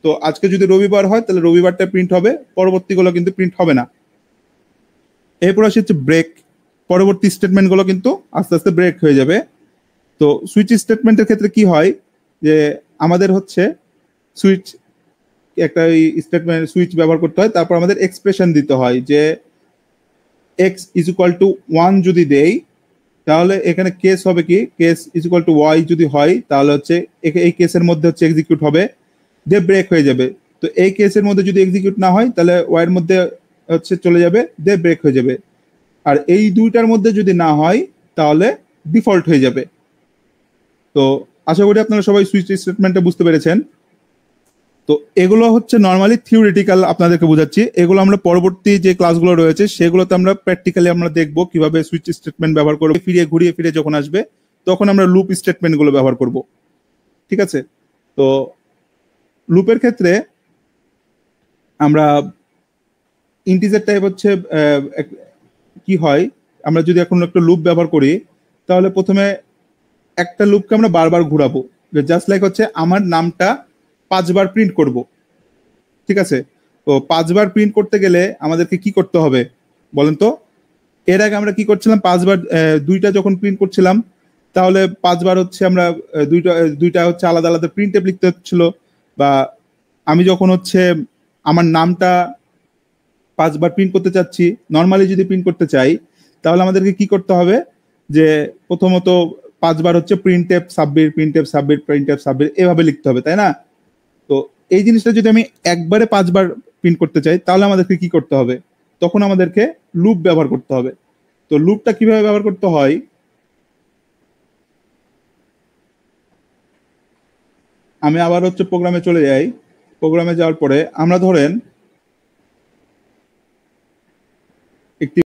তো আজকে যদি রবিবার হয় তাহলে রবিবারটা প্রিন্ট হবে, পরবর্তীগুলো কিন্তু প্রিন্ট হবে না। এরপর আসে হচ্ছে ব্রেক, পরবর্তী স্টেটমেন্টগুলো কিন্তু আস্তে আস্তে ব্রেক হয়ে যাবে। তো সুইচ স্টেটমেন্টের ক্ষেত্রে কি হয়, যে আমাদের হচ্ছে সুইচ একটা স্টেটমেন্ট সুইচ ব্যবহার করতে হয়, তারপর আমাদের এক্সপ্রেশন দিতে হয় যে X is equal to one যদি দেই তাহলে এখানে কেস হবে কি, case is equal to Y যদি হয় তাহলে হচ্ছে এই কেসের মধ্যে হচ্ছে এক্সিকিউট হবে, দিয়ে ব্রেক হয়ে যাবে। তো এই কেসের মধ্যে যদি এক্সিকিউট না হয় তাহলে ওয়াই এর মধ্যে হচ্ছে চলে যাবে, দিয়ে ব্রেক হয়ে যাবে। আর এই দুইটার মধ্যে যদি না হয় তাহলে ডিফল্ট হয়ে যাবে। তো আশা করি আপনারা সবাই সুইচ স্টেটমেন্টটা বুঝতে পেরেছেন। তো এগুলো হচ্ছে নর্মালি থিওরিটিক্যাল আপনাদেরকে বোঝাচ্ছি, এগুলো আমরা পরবর্তী যে ক্লাসগুলো রয়েছে সেগুলোতে আমরা প্র্যাকটিক্যালি আমরা দেখব কিভাবে সুইচ স্টেটমেন্ট ব্যবহার করব। ফিরিয়ে ঘুরিয়ে ফিরে যখন আসবে তখন আমরা লুপ স্টেটমেন্ট গুলো ব্যবহার করব। ঠিক আছে, তো লুপের ক্ষেত্রে আমরা ইন্টিজার টাইপ হচ্ছে কি হয়, আমরা যদি এখন একটা লুপ ব্যবহার করি তাহলে প্রথমে একটা লুপকে আমরা বারবার ঘুরাবো, জাস্ট লাইক হচ্ছে আমার নামটা 5বার প্রিন্ট করব। ঠিক আছে, তো 5বার প্রিন্ট করতে গেলে আমাদেরকে কি করতে হবে বলেন তো। এর আগে আমরা কি করছিলাম, 5বার দুইটা যখন প্রিন্ট করছিলাম তাহলে 5বার হচ্ছে আমরা দুইটা হচ্ছে আলাদা আলাদা প্রিন্ট টেপ লিখতে হচ্ছিল। বা আমি যখন হচ্ছে আমার নামটা 5বার প্রিন্ট করতে চাচ্ছি, নর্মালি যদি প্রিন্ট করতে চাই তাহলে আমাদেরকে কি করতে হবে, যে প্রথমত 5বার হচ্ছে print tape submit, print tape submit, print tape submit এভাবে লিখতে হবে, তাই না? তো এই জিনিসটা যদি আমি একবারে 5বার প্রিন্ট করতে চাই তাহলে আমাদেরকে কি করতে হবে, তখন আমাদেরকে লুপ ব্যবহার করতে হবে। তো লুপটা কিভাবে ব্যবহার করতে হয়, আমি আবার হচ্ছে প্রোগ্রামে চলে যাই। প্রোগ্রামে যাওয়ার পরে আমরা ধরেন একটি